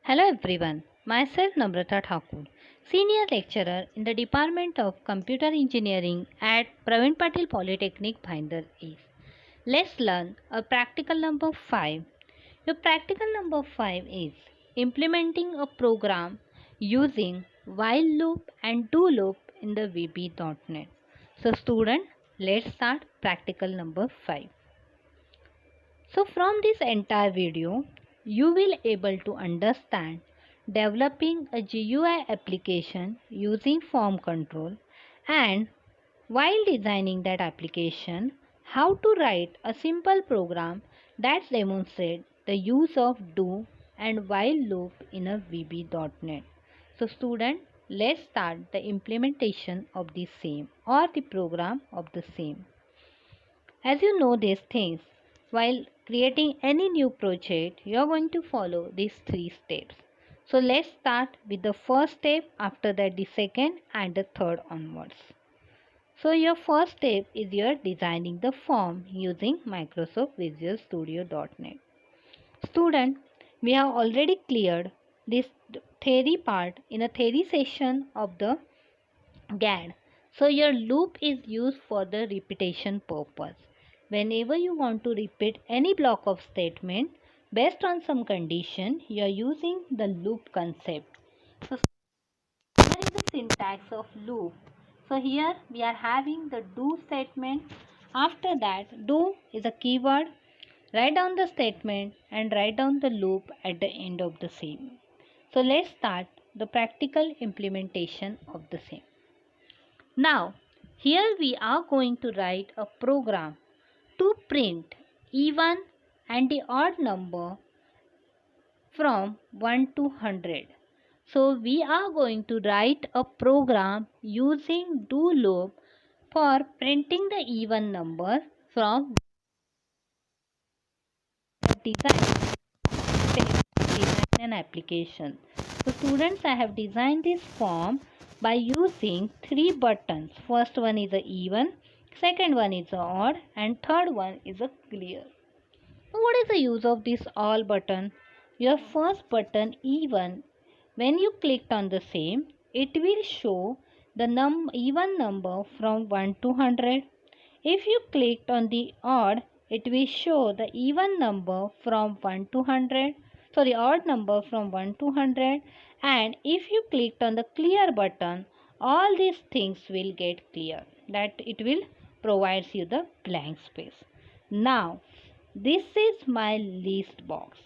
Hello everyone, myself Namrata Thakur, Senior Lecturer in the Department of Computer Engineering at Praveen Patil Polytechnic, Bhinder East. Let's learn a practical number 5. Your practical number 5 is implementing a program using while loop and do loop in the VB.NET. So student, let's start practical number 5. So from this entire video, you will able to understand developing a GUI application using form control, and while designing that application, how to write a simple program that demonstrates the use of do and while loop in a VB.NET. So student, let's start the implementation of the same or the program of the same. As you know these things, while creating any new project, you are going to follow these 3 steps. So let's start with the first step, after that the second and the third onwards. So your first step is your designing the form using Microsoft Visual Studio.NET. Student, we have already cleared this theory part in a theory session of the GAD. So your loop is used for the repetition purpose. Whenever you want to repeat any block of statement based on some condition, you are using the loop concept. So here is the syntax of loop. So here we are having the do statement. After that, do is a keyword. Write down the statement and write down the loop at the end of the same. So let's start the practical implementation of the same. Now, here we are going to write a program to print even and the odd number from 1 to 100. So, we are going to write a program using do loop for printing the even number from the design an application. So students, I have designed this form by using 3 buttons. First one is a even, second one is a odd, and third one is a clear. What is the use of this all button? Your first button even, when you clicked on the same, it will show the even number from 1 to 100. If you clicked on the odd, it will show the even number from 1 to 100. Sorry, odd number from 1 to 100. And if you clicked on the clear button, all these things will get clear. That it will provides you the blank space. Now, this is my list box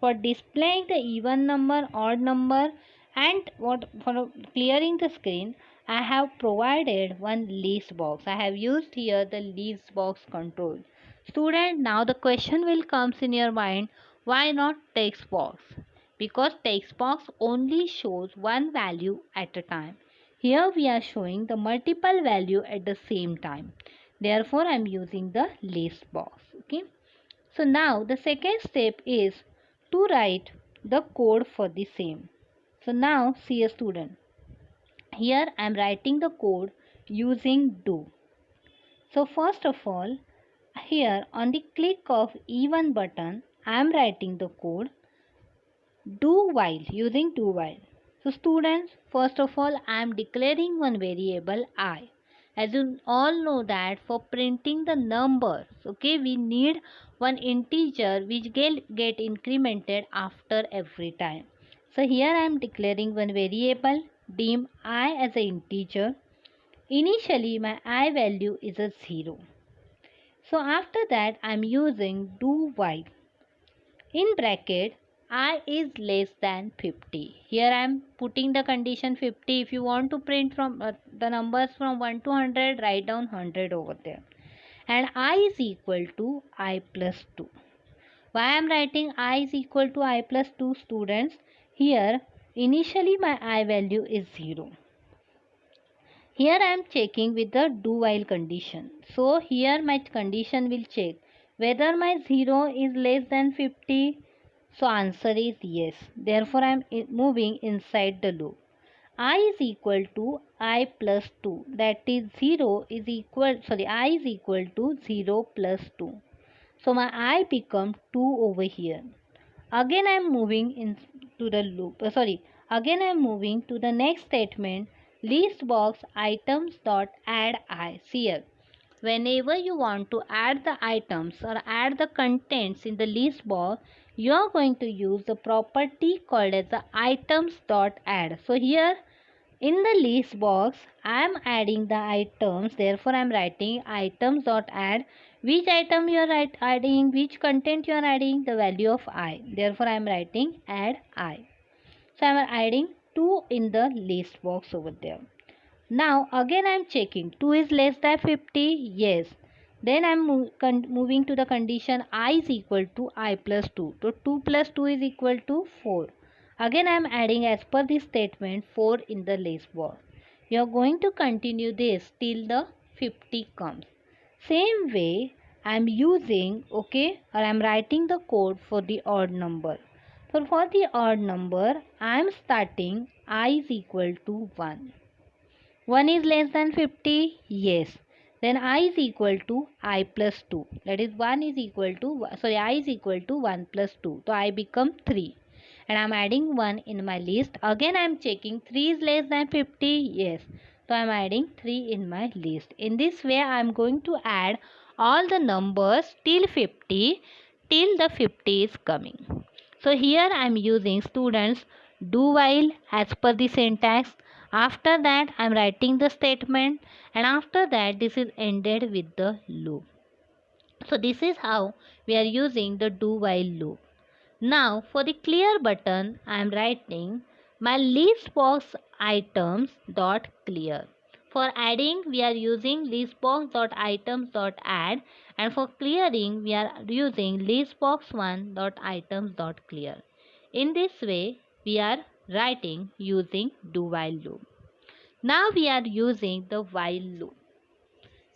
for displaying the even number, odd number, and what for clearing the screen. I have provided one list box. I have used here the list box control. Student, now the question will comes in your mind, why not text box? Because text box only shows one value at a time. Here we are showing the multiple value at the same time. Therefore, I am using the list box. Okay. So now the second step is to write the code for the same. So now see a student. Here I am writing the code using do. So first of all, here on the click of even button, I am writing the code do while using do while. So students, first of all, I am declaring one variable I. As you all know that for printing the numbers, okay, we need one integer which get incremented after every time. So here I am declaring one variable deem I as an integer. Initially my I value is a 0. So after that I am using do while. In bracket, I is less than 50. Here I am putting the condition 50. If you want to print from the numbers from 1 to 100, write down 100 over there. And I is equal to I plus 2. Why I am writing I is equal to I plus 2, students? Here, initially my I value is 0. Here I am checking with the do while condition. So here my condition will check whether my 0 is less than 50. So answer is yes. Therefore I am moving inside the loop. I is equal to I plus 2. That is 0 is equal, I is equal to 0 plus 2. So my I become 2 over here. Again I am moving to the loop. Again I am moving to the next statement. List box items dot add I. See here. Whenever you want to add the items or add the contents in the list box, you are going to use the property called as the items dot add. So here in the list box, I am adding the items. Therefore, I am writing items dot add. Which item you are adding? Which content you are adding? The value of I. Therefore, I am writing add I. So, I am adding 2 in the list box over there. Now, again I am checking. 2 is less than 50. Yes. Then I am moving to the condition I is equal to I plus 2. So, 2 plus 2 is equal to 4. Again I am adding as per this statement 4 in the list box. You are going to continue this till the 50 comes. Same way I am using or I am writing the code for the odd number. So for the odd number I am starting I is equal to 1. 1 is less than 50? Yes. Then I is equal to I plus 2. That is I is equal to 1 plus 2. So I become 3. And I am adding 1 in my list. Again I am checking 3 is less than 50. Yes. So I am adding 3 in my list. In this way I am going to add all the numbers till 50 till the 50 is coming. So here I am using students do while as per the syntax. After that I am writing the statement, and after that this is ended with the loop. So this is how we are using the do while loop. Now for the clear button I am writing my list box items dot clear. For adding we are using list box dot items dot add, and for clearing we are using list box 1 dot items dot clear. In this way we are writing using do while loop. Now we are using the while loop.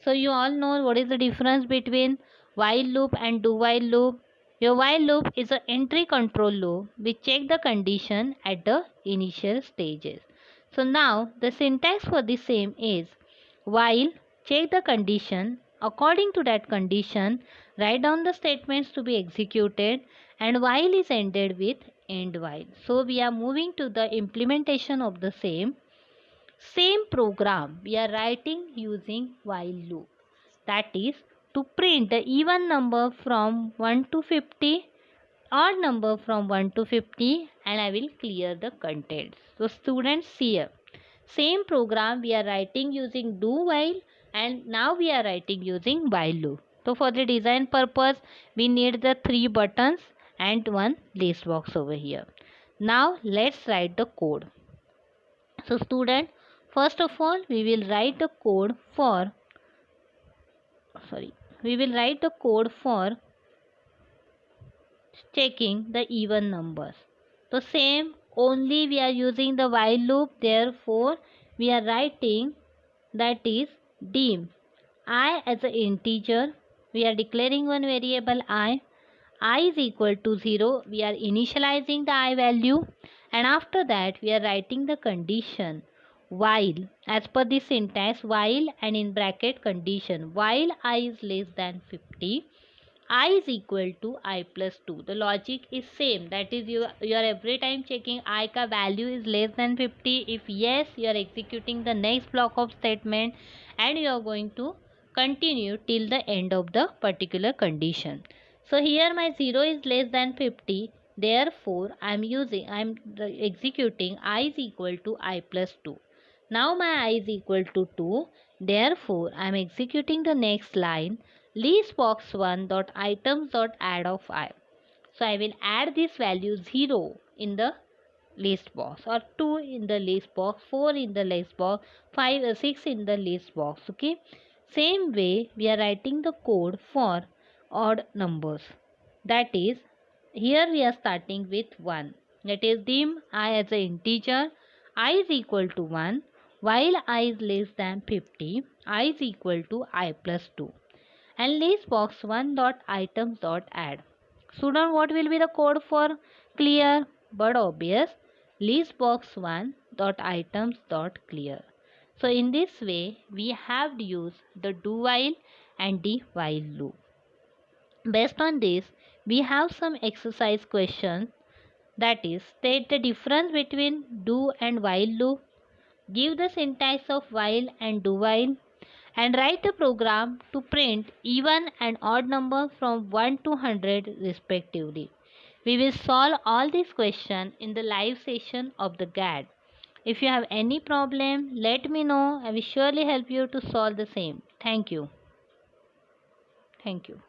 So you all know what is the difference between while loop and do while loop. Your while loop is an entry control loop which check the condition at the initial stages. So now the syntax for the same is while check the condition, according to that condition write down the statements to be executed, and while is ended with end while. So we are moving to the implementation of the same program we are writing using while loop, that is to print the even number from 1 to 50, odd number from 1 to 50, and I will clear the contents. So students see here, same program we are writing using do while, and now we are writing using while loop. So for the design purpose we need the 3 buttons and 1 list box over here. Now let's write the code. So student, first of all we will write the code for checking the even numbers. So same, only we are using the while loop, therefore we are writing, that is dim I as an integer. We are declaring one variable I is equal to 0. We are initializing the I value, and after that we are writing the condition while as per the syntax while, and in bracket condition while I is less than 50, I is equal to I plus 2. The logic is same, that is you are every time checking I ka value is less than 50. If yes, you are executing the next block of statement, and you are going to continue till the end of the particular condition. So here my 0 is less than 50, therefore I am executing I is equal to I plus 2. Now my I is equal to 2, therefore I am executing the next line, list box 1 dot items dot add of I. So I will add this value 0 in the list box, or 2 in the list box, 4 in the list box, 5 or 6 in the list box. Okay. Same way we are writing the code for odd numbers. That is, here we are starting with 1. That is dim I as an integer, I is equal to 1. While I is less than 50, I is equal to I plus 2. And list box 1 dot items dot add. Student, what will be the code for clear but obvious? List box 1 dot items dot clear. So in this way we have used the do while and the while loop. Based on this we have some exercise questions. That is, state the difference between do and while loop, give the syntax of while and do while, and write the program to print even and odd numbers from 1 to 100 respectively. We will solve all these questions in the live session of the GAD. If you have any problem, let me know. I will surely help you to solve the same. Thank you. Thank you.